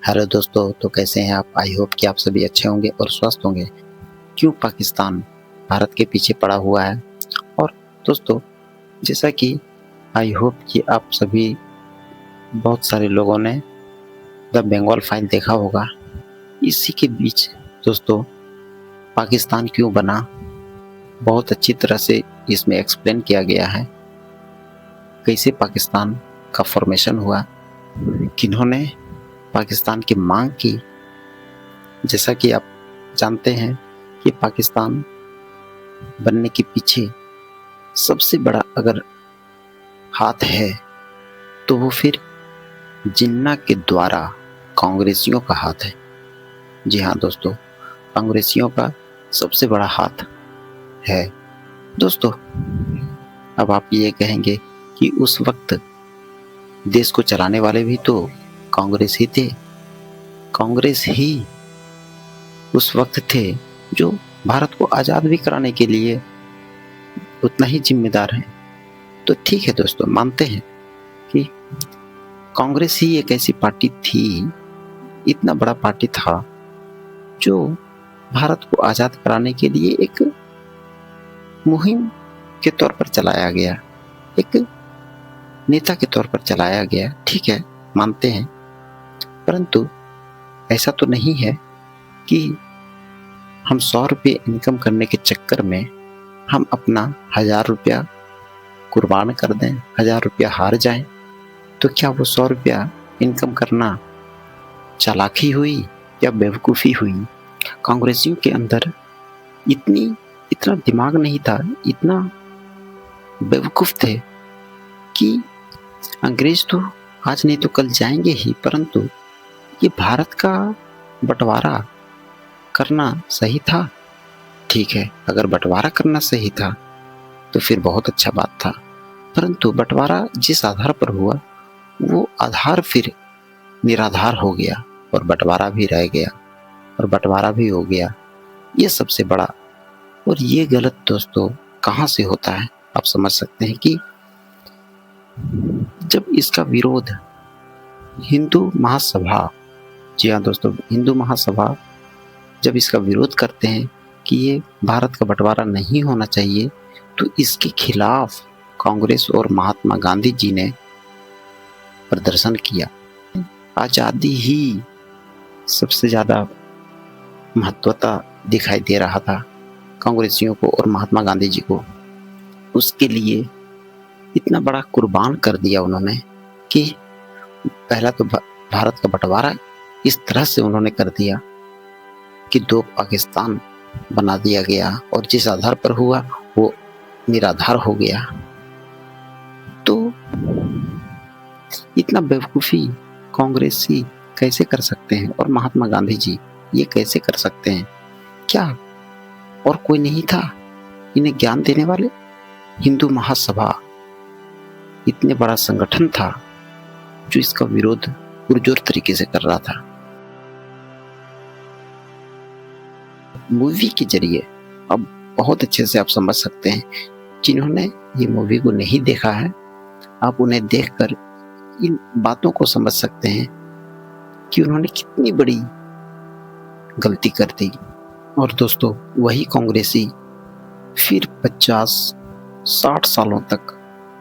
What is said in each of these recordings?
Hello दोस्तों, तो कैसे हैं आप? आई होप कि आप सभी अच्छे होंगे और स्वस्थ होंगे। क्यों पाकिस्तान भारत के पीछे पड़ा हुआ है? और दोस्तों, जैसा कि आई होप कि आप सभी बहुत सारे लोगों ने द बंगाल फाइल देखा होगा। इसी के बीच दोस्तों, पाकिस्तान क्यों बना, बहुत अच्छी तरह से इसमें एक्सप्लेन किया गया है। कैसे पाकिस्तान का फॉर्मेशन हुआ, किन्होंने पाकिस्तान की मांग की। जैसा कि आप जानते हैं कि पाकिस्तान बनने के पीछे सबसे बड़ा अगर हाथ है तो वो फिर जिन्ना के द्वारा कांग्रेसियों का हाथ है। जी हाँ दोस्तों, कांग्रेसियों का सबसे बड़ा हाथ है। दोस्तों, अब आप ये कहेंगे कि उस वक्त देश को चलाने वाले भी तो कांग्रेस ही थे। कांग्रेस ही उस वक्त थे जो भारत को आज़ाद भी कराने के लिए उतना ही जिम्मेदार है। तो ठीक है दोस्तों, मानते हैं कि कांग्रेस ही एक ऐसी पार्टी थी, इतना बड़ा पार्टी था जो भारत को आज़ाद कराने के लिए एक मुहिम के तौर पर चलाया गया, एक नेता के तौर पर चलाया गया। ठीक है, मानते हैं, परंतु ऐसा तो नहीं है कि हम 100 रुपये इनकम करने के चक्कर में हम अपना 1000 रुपया कुर्बान कर दें, 1000 रुपया हार जाएं। तो क्या वो 100 रुपया इनकम करना चालाकी हुई या बेवकूफ़ी हुई? कांग्रेसियों के अंदर इतना दिमाग नहीं था, इतना बेवकूफ़ थे कि अंग्रेज तो आज नहीं तो कल जाएंगे ही, परंतु ये भारत का बंटवारा करना सही था। ठीक है, अगर बंटवारा करना सही था तो फिर बहुत अच्छा बात था, परंतु बंटवारा जिस आधार पर हुआ वो आधार फिर निराधार हो गया और बंटवारा भी रह गया और बंटवारा भी हो गया। ये सबसे बड़ा, और ये गलत दोस्तों कहाँ से होता है? आप समझ सकते हैं कि जब इसका विरोध हिंदू महासभा, जी हाँ दोस्तों, हिंदू महासभा जब इसका विरोध करते हैं कि ये भारत का बंटवारा नहीं होना चाहिए, तो इसके खिलाफ कांग्रेस और महात्मा गांधी जी ने प्रदर्शन किया। आज़ादी ही सबसे ज़्यादा महत्वता दिखाई दे रहा था कांग्रेसियों को और महात्मा गांधी जी को। उसके लिए इतना बड़ा कुर्बान कर दिया उन्होंने कि पहला तो भारत का बंटवारा इस तरह से उन्होंने कर दिया कि 2 पाकिस्तान बना दिया गया और जिस आधार पर हुआ वो निराधार हो गया। तो इतना बेवकूफ़ी कांग्रेसी कैसे कर सकते हैं और महात्मा गांधी जी ये कैसे कर सकते हैं? क्या और कोई नहीं था इन्हें ज्ञान देने वाले? हिंदू महासभा इतने बड़ा संगठन था जो इसका विरोध पुरजोर तरीके से कर रहा था। मूवी के जरिए अब बहुत अच्छे से आप समझ सकते हैं। जिन्होंने ये मूवी को नहीं देखा है, आप उन्हें देखकर इन बातों को समझ सकते हैं कि उन्होंने कितनी बड़ी गलती कर दी। और दोस्तों, वही कांग्रेसी फिर 50-60 सालों तक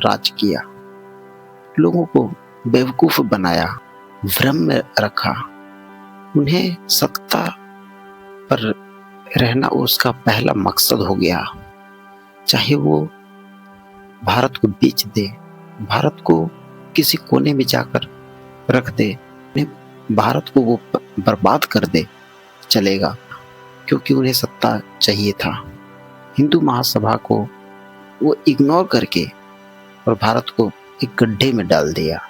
राज किया, लोगों को बेवकूफ़ बनाया, भ्रम में रखा। उन्हें सत्ता पर रहना उसका पहला मकसद हो गया। चाहे वो भारत को बेच दे, भारत को किसी कोने में जाकर रख दे, भारत को वो बर्बाद कर दे, चलेगा, क्योंकि उन्हें सत्ता चाहिए था। हिंदू महासभा को वो इग्नोर करके और भारत को एक गड्ढे में डाल दिया।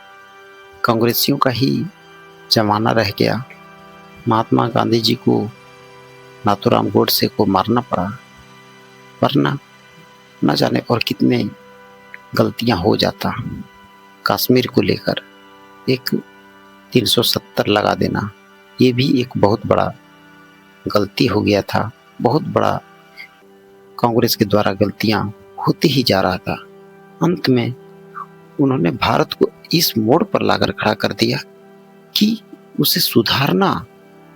कांग्रेसियों का ही जमाना रह गया। महात्मा गांधी जी को नाथूराम गोडसे को मारना पड़ा, वरना न जाने और कितने गलतियां हो जाता। कश्मीर को लेकर एक 370 लगा देना, ये भी एक बहुत बड़ा गलती हो गया था। बहुत बड़ा कांग्रेस के द्वारा गलतियां होती ही जा रहा था। अंत में उन्होंने भारत को इस मोड़ पर लाकर खड़ा कर दिया कि उसे सुधारना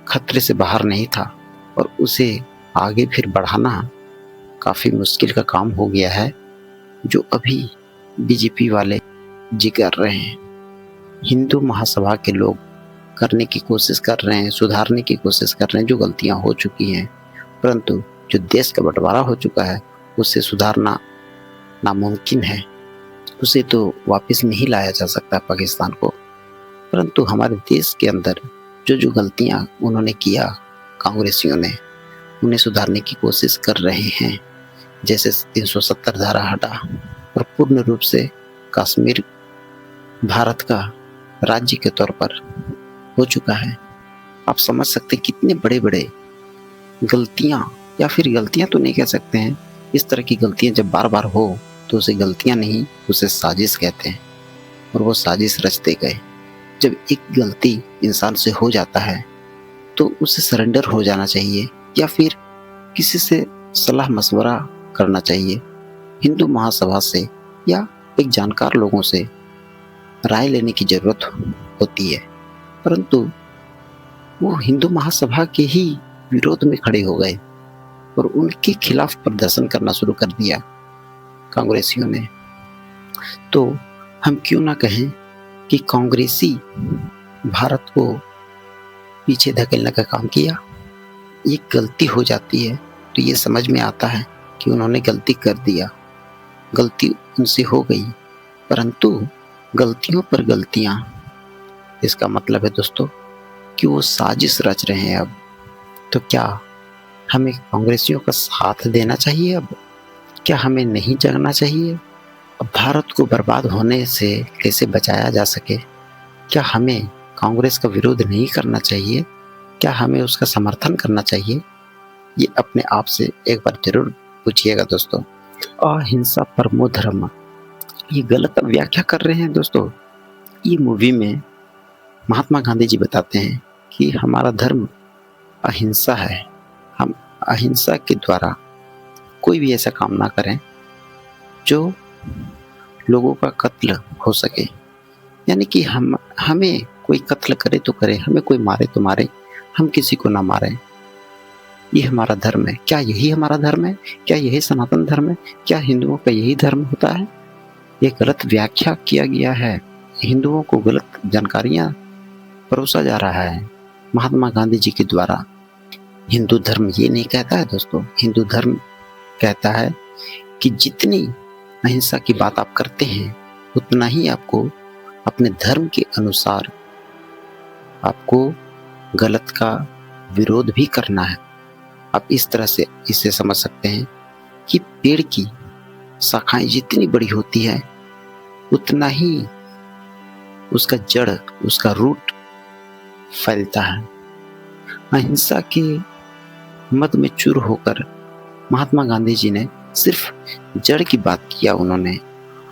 खतरे से बाहर नहीं था और उसे आगे फिर बढ़ाना काफ़ी मुश्किल का काम हो गया है, जो अभी बीजेपी वाले जी कर रहे हैं। हिंदू महासभा के लोग करने की कोशिश कर रहे हैं, सुधारने की कोशिश कर रहे हैं जो गलतियां हो चुकी हैं, परंतु जो देश का बंटवारा हो चुका है उसे सुधारना नामुमकिन है। उसे तो वापस नहीं लाया जा सकता पाकिस्तान को, परंतु हमारे देश के अंदर जो जो गलतियां उन्होंने किया, कांग्रेसियों ने उन्हें सुधारने की कोशिश कर रहे हैं। जैसे 370 धारा हटा और पूर्ण रूप से कश्मीर भारत का राज्य के तौर पर हो चुका है। आप समझ सकते हैं कितने बड़े बड़े गलतियां, या फिर गलतियां तो नहीं कह सकते हैं, इस तरह की गलतियां जब बार बार हो तो उसे गलतियां नहीं, उसे साजिश कहते हैं। और वो साजिश रचते गए। जब एक गलती इंसान से हो जाता है तो उसे सरेंडर हो जाना चाहिए या फिर किसी से सलाह मशवरा करना चाहिए, हिंदू महासभा से या एक जानकार लोगों से राय लेने की जरूरत होती है। परंतु वो हिंदू महासभा के ही विरोध में खड़े हो गए और उनके खिलाफ प्रदर्शन करना शुरू कर दिया कांग्रेसियों ने। तो हम क्यों ना कहें कि कांग्रेसी भारत को पीछे धकेलने का काम किया। ये गलती हो जाती है तो ये समझ में आता है कि उन्होंने गलती कर दिया, गलती उनसे हो गई, परंतु गलतियों पर गलतियां, इसका मतलब है दोस्तों कि वो साजिश रच रहे हैं। अब तो क्या हमें कांग्रेसियों का साथ देना चाहिए? अब क्या हमें नहीं जगना चाहिए? अब भारत को बर्बाद होने से कैसे बचाया जा सके, क्या हमें कांग्रेस का विरोध नहीं करना चाहिए? क्या हमें उसका समर्थन करना चाहिए? ये अपने आप से एक बार जरूर पूछिएगा दोस्तों। अहिंसा परमो धर्म, ये गलत व्याख्या कर रहे हैं दोस्तों। ये मूवी में महात्मा गांधी जी बताते हैं कि हमारा धर्म अहिंसा है, हम अहिंसा के द्वारा कोई भी ऐसा काम ना करें जो लोगों का कत्ल हो सके। यानी कि हमें कोई कत्ल करे तो करे, हमें कोई मारे तो मारे, हम किसी को ना मारें। ये हमारा धर्म है। क्या यही हमारा धर्म है? क्या यही सनातन धर्म है? क्या हिंदुओं का यही धर्म होता है? ये गलत व्याख्या किया गया है, हिंदुओं को गलत जानकारियां परोसा जा रहा है महात्मा गांधी जी के द्वारा। हिंदू धर्म ये नहीं कहता है दोस्तों, हिंदू धर्म कहता है कि जितनी अहिंसा की बात आप करते हैं उतना ही आपको अपने धर्म के अनुसार आपको गलत का विरोध भी करना है। आप इस तरह से इसे समझ सकते हैं कि पेड़ की शाखाएं जितनी बड़ी होती है उतना ही उसका जड़, उसका रूट फैलता है। अहिंसा के मद में चूर होकर महात्मा गांधी जी ने सिर्फ जड़ की बात किया। उन्होंने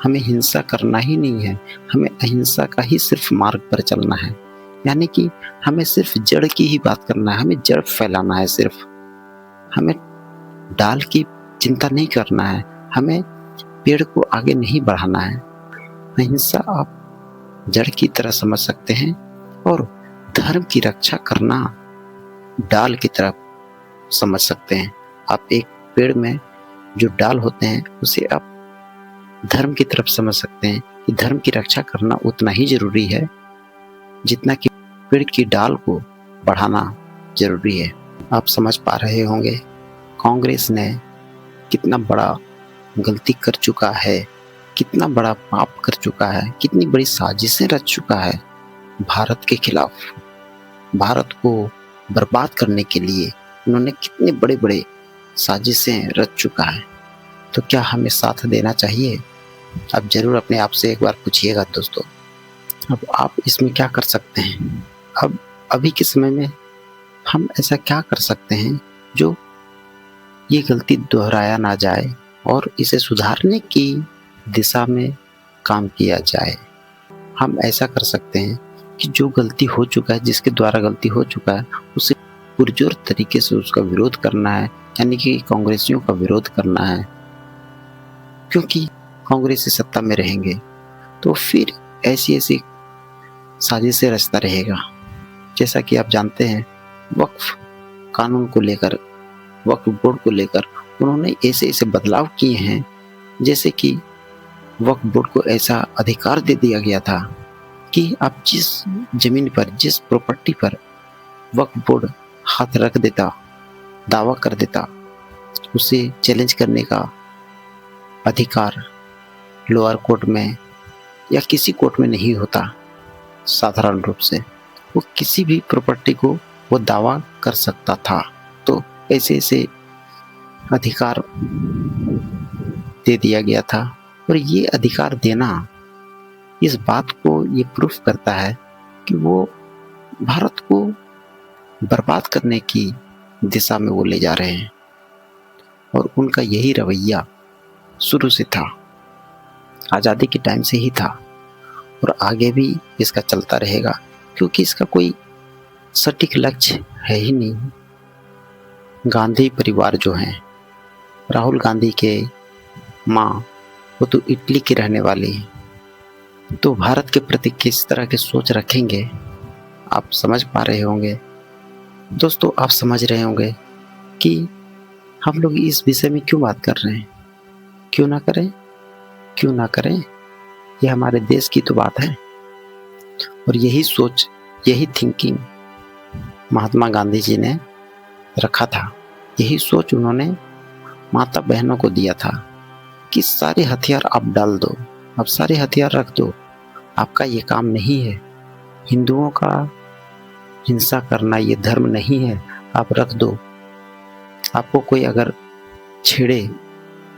हमें हिंसा करना ही नहीं है, हमें अहिंसा का ही सिर्फ मार्ग पर चलना है। यानी कि हमें सिर्फ जड़ की ही बात करना है, हमें जड़ फैलाना है, सिर्फ हमें डाल की चिंता नहीं करना है, हमें पेड़ को आगे नहीं बढ़ाना है। अहिंसा आप जड़ की तरह समझ सकते हैं और धर्म की रक्षा करना डाल की तरफ समझ सकते हैं। आप एक पेड़ में जो डाल होते हैं उसे आप धर्म की तरफ समझ सकते हैं कि धर्म की रक्षा करना उतना ही जरूरी है जितना कि पेड़ की डाल को बढ़ाना जरूरी है। आप समझ पा रहे होंगे कांग्रेस ने कितना बड़ा गलती कर चुका है, कितना बड़ा पाप कर चुका है, कितनी बड़ी साजिशें रच चुका है भारत के खिलाफ। भारत को बर्बाद करने के लिए उन्होंने कितने बड़े बड़े साजिशें रच चुका है। तो क्या हमें साथ देना चाहिए? आप जरूर अपने आप से एक बार पूछिएगा दोस्तों। अब आप इसमें क्या कर सकते हैं? अब अभी के समय में हम ऐसा क्या कर सकते हैं जो ये गलती दोहराया ना जाए और इसे सुधारने की दिशा में काम किया जाए। हम ऐसा कर सकते हैं कि जो गलती हो चुका है, जिसके द्वारा गलती हो चुका है, उसे पुरजोर तरीके से उसका विरोध करना है, यानी कि कांग्रेसियों का विरोध करना है। क्योंकि कांग्रेसी सत्ता में रहेंगे तो फिर ऐसी ऐसी साजिशें रचता रहेगा जैसा कि आप जानते हैं, वक्फ कानून को लेकर, वक्फ बोर्ड को लेकर उन्होंने ऐसे-ऐसे बदलाव किए हैं, जैसे कि वक्फ बोर्ड को ऐसा अधिकार दे दिया गया था कि आप जिस ज़मीन पर, जिस प्रॉपर्टी पर वक्फ बोर्ड हाथ रख देता, दावा कर देता, उसे चैलेंज करने का अधिकार लोअर कोर्ट में या किसी कोर्ट में नहीं होता। साधारण रूप से वो किसी भी प्रॉपर्टी को वो दावा कर सकता था। तो ऐसे-ऐसे अधिकार दे दिया गया था, और ये अधिकार देना इस बात को ये प्रूफ करता है कि वो भारत को बर्बाद करने की दिशा में वो ले जा रहे हैं, और उनका यही रवैया शुरू से था, आज़ादी के टाइम से ही था, और आगे भी इसका चलता रहेगा, क्योंकि इसका कोई सटीक लक्ष्य है ही नहीं। गांधी परिवार जो हैं, राहुल गांधी के माँ, वो तो इटली की रहने वाली हैं, तो भारत के प्रति किस तरह की सोच रखेंगे आप समझ पा रहे होंगे। दोस्तों, आप समझ रहे होंगे कि हम लोग इस विषय में क्यों बात कर रहे हैं। क्यों ना करें, क्यों ना करें, ये हमारे देश की तो बात है। और यही सोच, यही थिंकिंग महात्मा गांधी जी ने रखा था। यही सोच उन्होंने माता बहनों को दिया था कि सारे हथियार आप डाल दो, आप सारे हथियार रख दो, आपका ये काम नहीं है। हिंदुओं का हिंसा करना ये धर्म नहीं है, आप रख दो। आपको कोई अगर छेड़े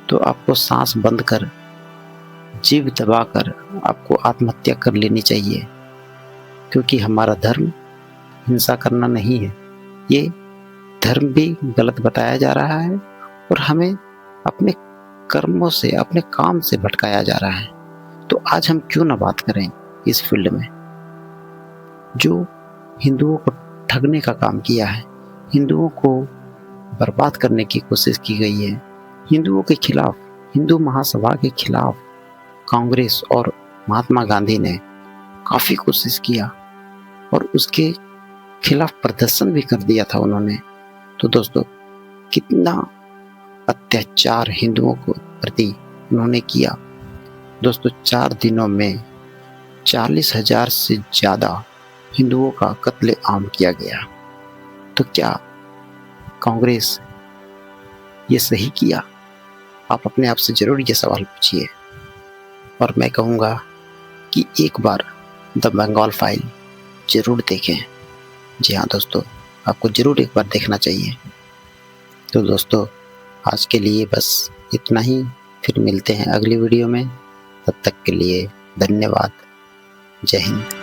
तो आपको सांस बंद कर, जीव दबाकर आपको आत्महत्या कर लेनी चाहिए, क्योंकि हमारा धर्म हिंसा करना नहीं है। ये धर्म भी गलत बताया जा रहा है, और हमें अपने कर्मों से, अपने काम से भटकाया जा रहा है। तो आज हम क्यों ना बात करें इस फील्ड में, जो हिंदुओं को ठगने का काम किया है, हिंदुओं को बर्बाद करने की कोशिश की गई है। हिंदुओं के खिलाफ, हिंदू महासभा के खिलाफ कांग्रेस और महात्मा गांधी ने काफ़ी कोशिश किया, और उसके खिलाफ प्रदर्शन भी कर दिया था उन्होंने। तो दोस्तों, कितना अत्याचार हिंदुओं को प्रति उन्होंने किया। दोस्तों, 4 दिनों में 40,000 से ज़्यादा हिंदुओं का कत्लेआम किया गया। तो क्या कांग्रेस ये सही किया? आप अपने आप से ज़रूर ये सवाल पूछिए। और मैं कहूँगा कि एक बार द बंगाल फाइल ज़रूर देखें। जी हाँ दोस्तों, आपको ज़रूर एक बार देखना चाहिए। तो दोस्तों, आज के लिए बस इतना ही। फिर मिलते हैं अगली वीडियो में। तब तक के लिए धन्यवाद। जय हिंद।